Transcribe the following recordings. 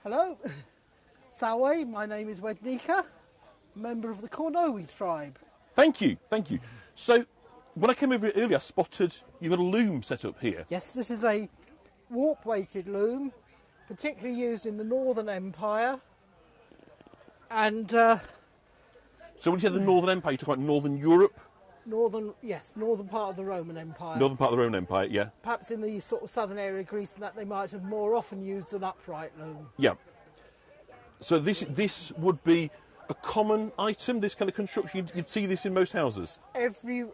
Hello, Salwe, my name is Wednika, member of the Kornowi tribe. Thank you. So, when I came over earlier, I spotted you've got a loom set up here. Yes, this is a warp-weighted loom, particularly used in the Northern Empire. And So when you say the Northern Empire, you talk about Northern Europe? northern part of the Roman Empire. Northern part of the Roman Empire, yeah. Perhaps in the sort of southern area of Greece and that they might have more often used an upright loom. Yeah. So this would be a common item, this kind of construction. You'd see this in most houses. Every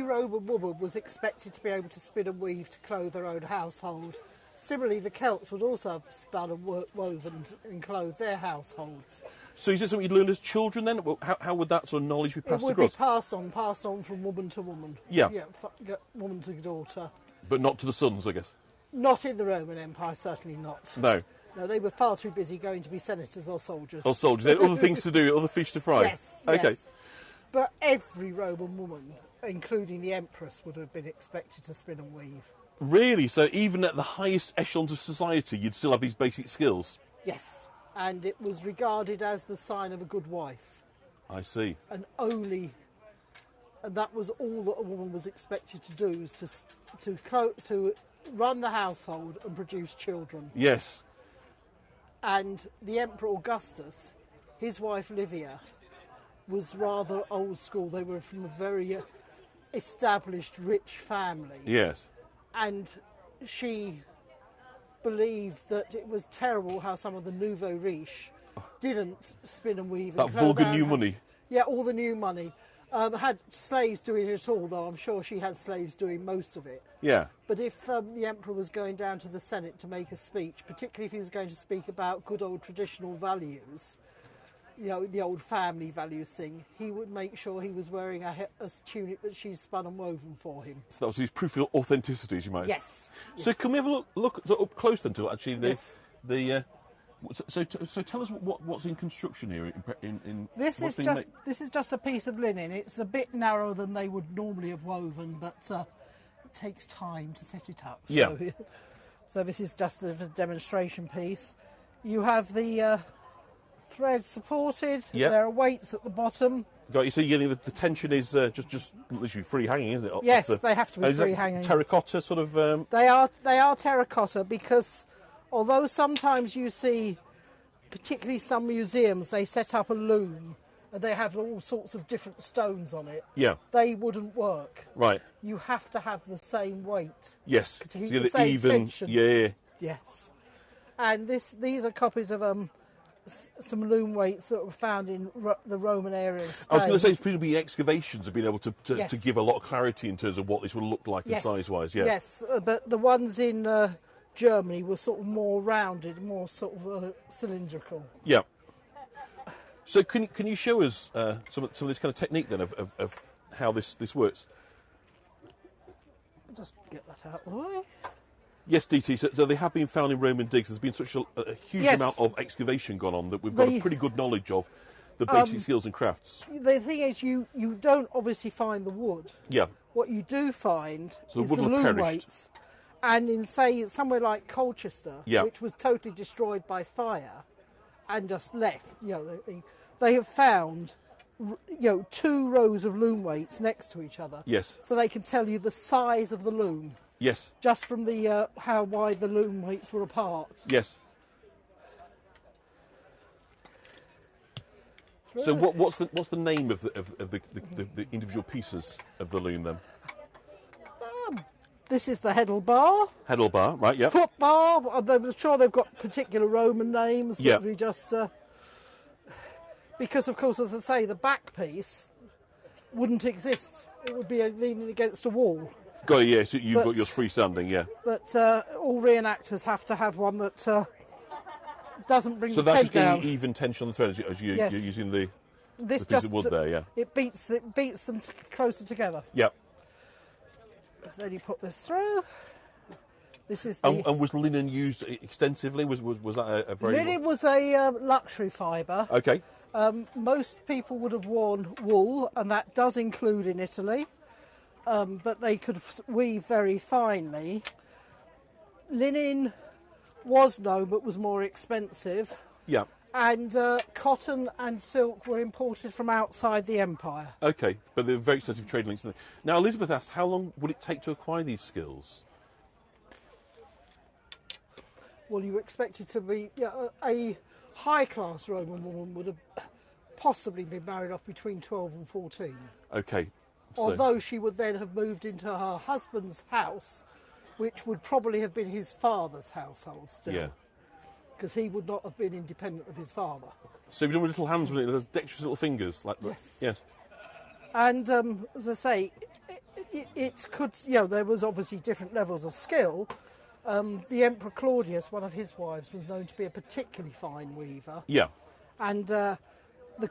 Roman woman was expected to be able to spin and weave to clothe their own household. Similarly, the Celts would also have spun and woven and clothed their households. So is this something you'd learn as children then? How would that sort of knowledge be passed across? It would be passed on from woman to woman. Yeah. Woman to daughter. But not to the sons, I guess. Not in the Roman Empire, certainly not. No. No, they were far too busy going to be senators or soldiers. Or soldiers. They had other things to do, other fish to fry. Yes. Okay. Yes. But every Roman woman, including the empress, would have been expected to spin and weave. Really? So even at the highest echelons of society, you'd still have these basic skills? Yes. And it was regarded as the sign of a good wife. I see. And that was all that a woman was expected to do, is to run the household and produce children. Yes. And the Emperor Augustus, his wife Livia, was rather old school. They were from a very established, rich family. Yes. And she believed that it was terrible how some of the nouveau riche didn't spin and weave. That vulgar new money. Yeah, all the new money. Had slaves doing it all, though I'm sure she had slaves doing most of it. Yeah. But if the emperor was going down to the Senate to make a speech, particularly if he was going to speak about good old traditional values, you know, the old family values thing, he would make sure he was wearing a tunic that she'd spun and woven for him. So that was his proof of authenticity, as you might say. Yes. So can we have a look up close then to actually Yes. So tell us what's in construction here. This is just a piece of linen. It's a bit narrower than they would normally have woven, but it takes time to set it up. Yeah. So this is just a demonstration piece. You have the threads supported. Yeah. There are weights at the bottom. Got you. So you're getting the tension is just literally free hanging, isn't it? Yes, they have to be is that free hanging. Terracotta sort of. They are terracotta because although sometimes you see, particularly some museums, they set up a loom and they have all sorts of different stones on it. Yeah. They wouldn't work. Right. You have to have the same weight. Yes. To keep So the same even. tension. Yeah. Yes. And these are copies of some loom weights that were found in the Roman area of Spain. I was going to say, presumably excavations have been able to Yes. give a lot of clarity in terms of what this would look like Yes. size-wise. Yeah. Yes, but the ones in Germany were sort of more rounded, more sort of cylindrical. Yeah. So can you show us some of this kind of technique then of how this works? Just get that out of the way. Yes, DT. So they have been found in Roman digs. There's been such a huge Yes. amount of excavation gone on that we've got a pretty good knowledge of the basic skills and crafts. The thing is, you don't obviously find the wood. Yeah. What you do find So is the the wood will loom perish. weights. And in, say, somewhere like Colchester, Yeah. which was totally destroyed by fire and just left, they have found, 2 rows of loom weights next to each other. Yes. So they can tell you the size of the loom Yes. just from the how wide the loom weights were apart. Yes. So what's the name of the individual pieces of the loom then? This is the heddle bar. Heddle bar, right? Yeah. Foot bar. I'm sure they've got particular Roman names. Yeah. That we just because, of course, as I say, the back piece wouldn't exist. It would be leaning against a wall. Got it. Yeah. So you've got yours freestanding. Yeah. But all reenactors have to have one that doesn't bring So the that's head just down. getting even tension on the thread as you're Yes. using the This piece of wood there. Yeah. It beats them closer together. Yeah. Then you put this through. This is And was linen used extensively? Was that a very linen was a luxury fibre. Okay. Most people would have worn wool, and that does include in Italy, but they could weave very finely. Linen was known but was more expensive. Yeah. And cotton and silk were imported from outside the empire. Okay, but they're very extensive trade links. Now, Elizabeth asked, how long would it take to acquire these skills? Well, you were expected to be a high-class Roman woman would have possibly been married off between 12 and 14. Okay. So, Although she would then have moved into her husband's house, which would probably have been his father's household still. Yeah. Because he would not have been independent of his father. So you're done with little hands, with it? There's dexterous little fingers, like Yes. Yes. And as I say, it could. There was obviously different levels of skill. The Emperor Claudius, one of his wives, was known to be a particularly fine weaver. Yeah. And the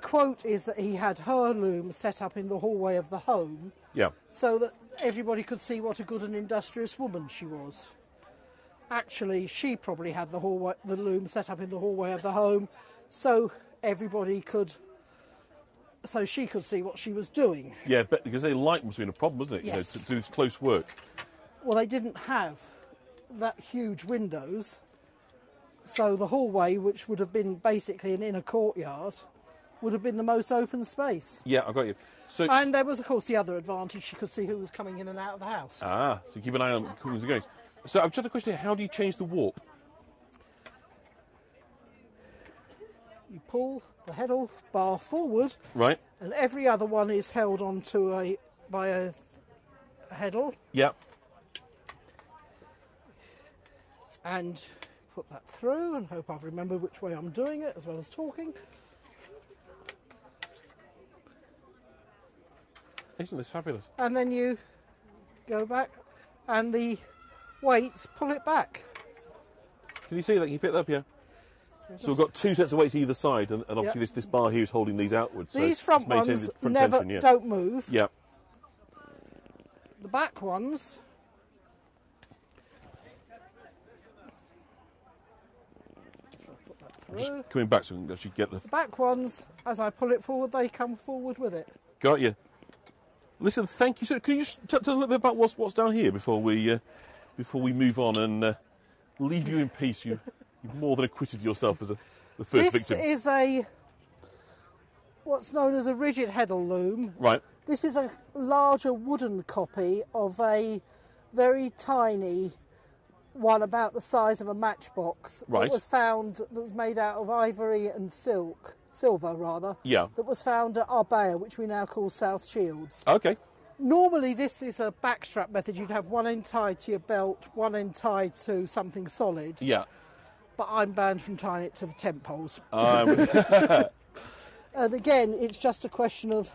quote is that he had her loom set up in the hallway of the home, Yeah. so that everybody could see what a good and industrious woman she was. Actually, she probably had the loom set up in the hallway of the home, so she could see what she was doing. Yeah, but because the light must have been a problem, wasn't it? Yes. To do this close work. Well, they didn't have that huge windows, so the hallway, which would have been basically an inner courtyard, would have been the most open space. Yeah, I got you. So, And there was, of course, the other advantage: she could see who was coming in and out of the house. so keep an eye on comings and goings. So I've just had a question here. How do you change the warp? You pull the heddle bar forward, Right. and every other one is held onto by a heddle, Yeah. and put that through, and hope I've remembered which way I'm doing it, as well as talking. Isn't this fabulous? And then you go back, and the weights pull it back. Can you see that? Can you pick that up here? So we've got two sets of weights either side, and obviously this bar here is holding these outwards. These so front it's maintaining ones the front never tension, yeah. don't move. Yeah. The back ones put that through. Just coming back so we can actually get the... The back ones, as I pull it forward, they come forward with it. Got you. Listen, thank you. So, can you just tell us a little bit about what's down here before we move on and leave you in peace? You've more than acquitted yourself as the first victim. This is what's known as a rigid heddle loom. Right. This is a larger wooden copy of a very tiny one, about the size of a matchbox. Right. That was found, that was made out of ivory and silver rather. Yeah. That was found at Arbea, which we now call South Shields. Okay. Normally this is a backstrap method. You'd have one end tied to your belt, one end tied to something solid. Yeah. But I'm banned from tying it to the tent poles. And again, it's just a question of...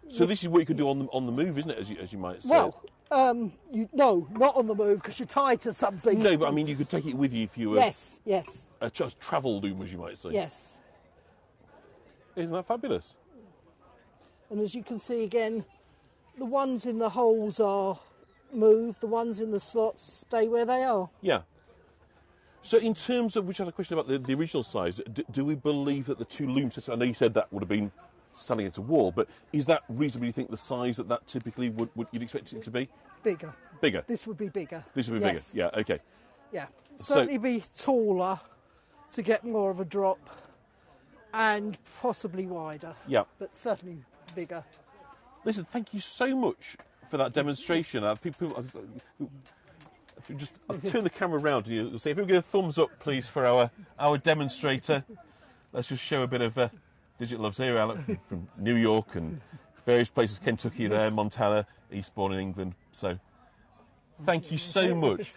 So this is what you could do on the move, isn't it? As you might say. Well, no, not on the move, because you're tied to something. No, but I mean, you could take it with you if you were Yes. a travel loom, as you might say. Yes. Isn't that fabulous? And as you can see again, the ones in the holes are moved, the ones in the slots stay where they are. Yeah. So in terms of, which I had a question about the original size, do we believe that the two loom sets, I know you said that would have been standing against a wall, but is that reasonably, you think, the size that typically would you'd expect it to be? Bigger. Bigger? This would be bigger. This would be Yes. bigger, yeah, okay. Yeah. So- Certainly be taller to get more of a drop, and possibly wider. Yeah. But certainly bigger. Listen, thank you so much for that demonstration. I'll turn the camera around and you'll say, if we give a thumbs up, please, for our demonstrator. Let's just show a bit of digital loves here, Alec, from New York and various places, Kentucky there, Montana, Eastbourne in England. So thank you so much.